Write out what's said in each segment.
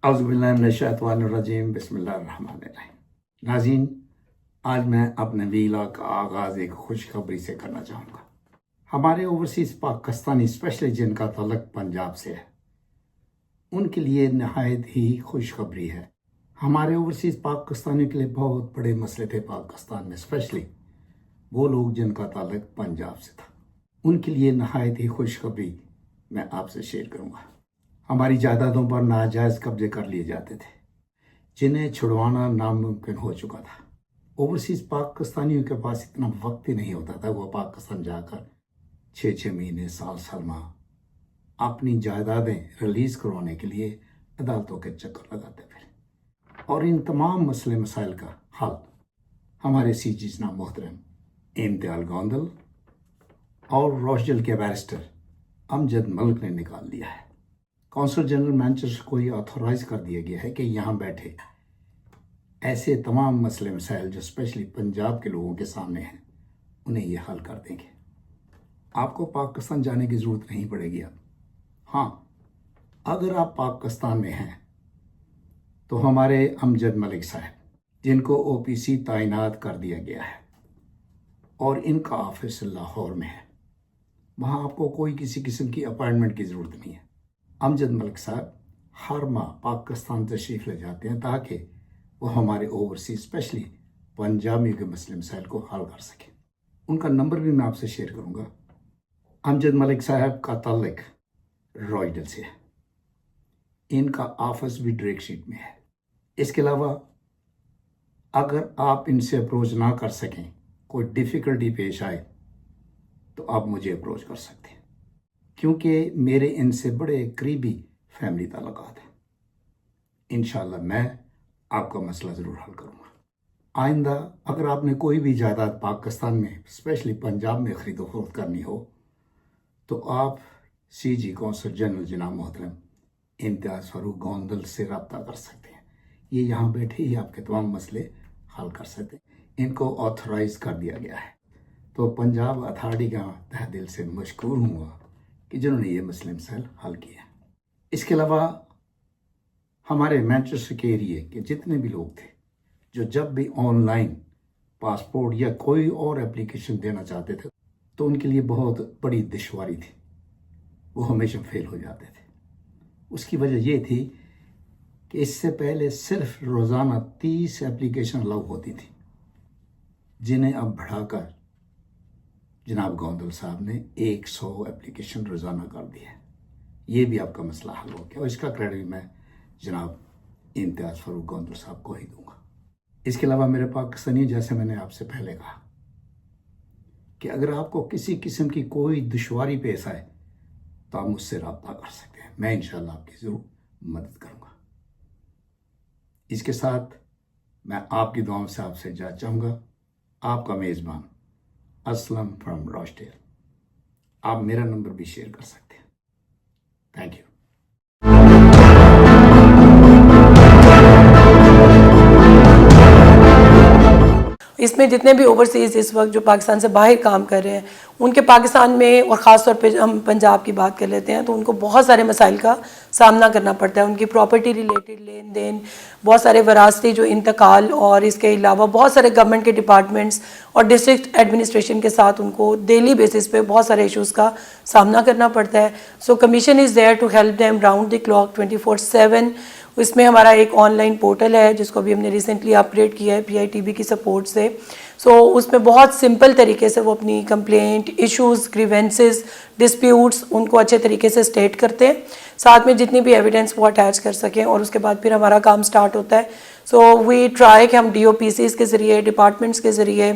औज़ुबिल्लाहिमिनश्शैतानिर्रजीम बिस्मिल्लाहिर्रहमानिर्रहीम। नाज़रीन, आज मैं अपने वीला का आगाज़ एक खुशखबरी से करना चाहूँगा। हमारे ओवरसीज़ पाकिस्तानी स्पेशली जिनका ताल्लुक पंजाब से है, उनके लिए नहायत ही खुशखबरी है। हमारे ओवरसीज़ पाकिस्तानियों के लिए बहुत बड़े मसले थे पाकिस्तान में, स्पेशली वो लोग जिनका ताल्लुक पंजाब से था। उनके लिए नहायत ही खुशखबरी मैं आपसे शेयर करूँगा। हमारी जायदादों पर नाजायज़ कब्जे कर लिए जाते थे, जिन्हें छुड़वाना नामुमकिन हो चुका था। ओवरसीज़ पाकिस्तानियों के पास इतना वक्त ही नहीं होता था, वो पाकिस्तान जाकर 6 महीने साल माह अपनी जायदादें रिलीज़ करवाने के लिए अदालतों के चक्कर लगाते फिर। और इन तमाम मसले मसाइल का हल हमारे सीजी जनाब मोहतरम इम्तियाज़ गोंदल और रोशजल के बैरिस्टर अमजद मलिक ने निकाल लिया है। कौंसल जनरल मैनचेस्टर को ये ऑथोराइज कर दिया गया है कि यहाँ बैठे ऐसे तमाम मसले मसाइल जो स्पेशली पंजाब के लोगों के सामने हैं, उन्हें ये हल कर देंगे। आपको पाकिस्तान जाने की ज़रूरत नहीं पड़ेगी अब। हाँ, अगर आप पाकिस्तान में हैं तो हमारे अमजद मलिक साहब, जिनको ओपीसी तैनात कर दिया गया है और इनका ऑफिस लाहौर में है, वहाँ आपको कोई किसी किस्म की अपॉइंटमेंट की ज़रूरत नहीं है। अमजद मलिक साहब हर माह पाकिस्तान तशरीफ़ ले जाते हैं ताकि वो हमारे ओवरसीज स्पेशली पंजाबियों के मसले मसाइल को हल कर सकें। उनका नंबर भी मैं आपसे शेयर करूँगा। अमजद मलिक साहब का ताल्लुक रॉयडल से है, इनका ऑफिस भी ड्रेक शीट में है। इसके अलावा अगर आप इनसे अप्रोच ना कर सकें, कोई डिफ़िकल्टी पेश आए, तो आप मुझे अप्रोच कर सकते हैं, क्योंकि मेरे इनसे बड़े करीबी फैमिली ताल्लुकात हैं। इंशाअल्लाह मैं आपका मसला ज़रूर हल करूँगा। आइंदा अगर आपने कोई भी जायदाद पाकिस्तान में स्पेशली पंजाब में ख़रीदो फरोख्त करनी हो, तो आप सीजी कौंसल जनरल जनाब मोहतरम इम्तियाज़ फ़ारूक गोंदल से रब्ता कर सकते हैं। ये यहाँ बैठे ही आपके तमाम मसले हल कर सकते हैं। इनको ऑथराइज कर दिया गया है, तो पंजाब अथॉरिटी का तहे दिल से मशकूर हूँ कि जिन्होंने ये मसले मसाइल हल किया। इसके अलावा हमारे मैनचेस्टर के एरिए के जितने भी लोग थे जो जब भी ऑनलाइन पासपोर्ट या कोई और एप्लीकेशन देना चाहते थे, तो उनके लिए बहुत बड़ी दुश्वारी थी, वो हमेशा फेल हो जाते थे। उसकी वजह ये थी कि इससे पहले सिर्फ रोज़ाना 30 एप्लीकेशन अलाउ होती थी, जिन्हें अब बढ़ाकर जनाब गोंदल साहब ने 100 एप्लीकेशन रोज़ाना कर दिया है। ये भी आपका मसला हल हो गया और इसका क्रेडिट मैं जनाब इम्तियाज़ फ़ारूक गोंदल साहब को ही दूंगा। इसके अलावा मेरे पाकिस्तानी, जैसे मैंने आपसे पहले कहा कि अगर आपको किसी किस्म की कोई दुश्वारी पेश आए तो आप मुझसे रब्ता कर सकते हैं, मैं इंशाअल्लाह आपकी ज़रूर मदद करूँगा। इसके साथ मैं आपकी दुआओं से आपसे इजाज़त चाहूँगा। आपका मेज़बान असलम फ्रॉम रोशडेल। आप मेरा नंबर भी शेयर कर सकते हैं। Thank you. इसमें जितने भी ओवरसीज़ इस वक्त जो पाकिस्तान से बाहर काम कर रहे हैं, उनके पाकिस्तान में और ख़ास तौर पे हम पंजाब की बात कर लेते हैं, तो उनको बहुत सारे मसाइल का सामना करना पड़ता है। उनकी प्रॉपर्टी रिलेटेड लेन देन, बहुत सारे वरासती जो इंतकाल, और इसके अलावा बहुत सारे गवर्नमेंट के डिपार्टमेंट्स और डिस्ट्रिक्ट एडमिनिस्ट्रेशन के साथ उनको डेली बेसिस पे बहुत सारे इश्यूज़ का सामना करना पड़ता है। So commission is there to help them round the clock 24/7। इसमें हमारा एक ऑनलाइन पोर्टल है जिसको भी हमने रिसेंटली अपग्रेड किया है PITB की सपोर्ट से। सो उसमें बहुत सिंपल तरीके से वो अपनी कंप्लेंट, इश्यूज़, ग्रीवेंसेस, डिस्प्यूट्स उनको अच्छे तरीके से स्टेट करते हैं, साथ में जितनी भी एविडेंस वो अटैच कर सकें, और उसके बाद फिर हमारा काम स्टार्ट होता है। सो वी ट्राई कि हम DOPCs के ज़रिए, डिपार्टमेंट्स के ज़रिए,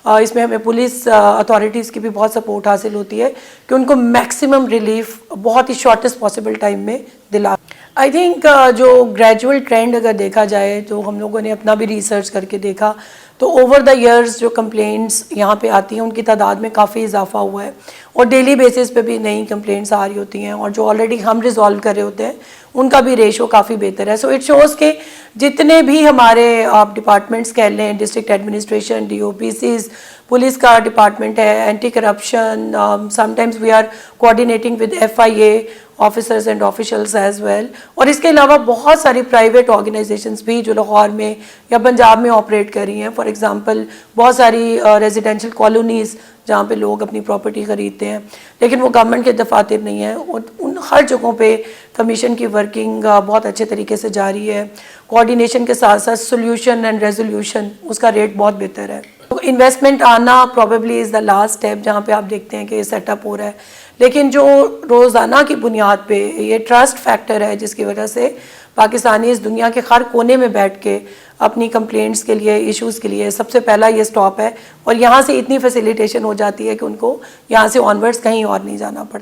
इसमें हमें पुलिस अथॉरिटीज़ की भी बहुत सपोर्ट हासिल होती है कि उनको मैक्सिमम रिलीफ बहुत ही शॉर्टेस्ट पॉसिबल टाइम में दिला। आई थिंक जो ग्रेजुअल ट्रेंड अगर देखा जाए, तो हम लोगों ने अपना भी रिसर्च करके देखा, تو اوور دا ایئرز جو کمپلینٹس یہاں پہ آتی ہیں ان کی تعداد میں کافی اضافہ ہوا ہے، اور ڈیلی بیسس پہ بھی نئی کمپلینٹس آ رہی ہوتی ہیں، اور جو آلریڈی ہم ریزالو کر رہے ہوتے ہیں ان کا بھی ریشو کافی بہتر ہے. سو اٹ شوز کہ جتنے بھی ہمارے آپ ڈپارٹمنٹس کہہ لیں، district administration, D O P Cs, police کا ڈپارٹمنٹ ہے، anti corruption, some times we are coordinating with FIA officers and officials as well, اور اس کے علاوہ بہت ساری پرائیویٹ آرگنائزیشنز بھی جو لاہور میں یا پنجاب میں آپریٹ کر رہی ہیں. فار ایگزامپل بہت ساری ریزیڈینشیل کالونیز جہاں پہ لوگ اپنی پراپرٹی خریدتے ہیں لیکن وہ گورنمنٹ کے دفاتر نہیں ہیں، اور ان ہر جگہوں پہ کمیشن کی ورکنگ بہت اچھے طریقے سے جاری ہے. کوآرڈینیشن کے ساتھ ساتھ سولوشن اینڈ ریزولوشن اس کا ریٹ بہت بہتر ہے. انویسٹمنٹ آنا probably is the last step جہاں پہ آپ دیکھتے ہیں کہ یہ سیٹ اپ ہو رہا ہے، لیکن جو روزانہ کی بنیاد پہ یہ ٹرسٹ فیکٹر ہے جس کی وجہ سے پاکستانی اس دنیا کے ہر کونے میں بیٹھ کے اپنی کمپلینٹس کے لیے، ایشوز کے لیے سب سے پہلا یہ سٹاپ ہے، اور یہاں سے اتنی فیسیلیٹیشن ہو جاتی ہے کہ ان کو یہاں سے آنورڈز کہیں اور نہیں جانا پڑتا.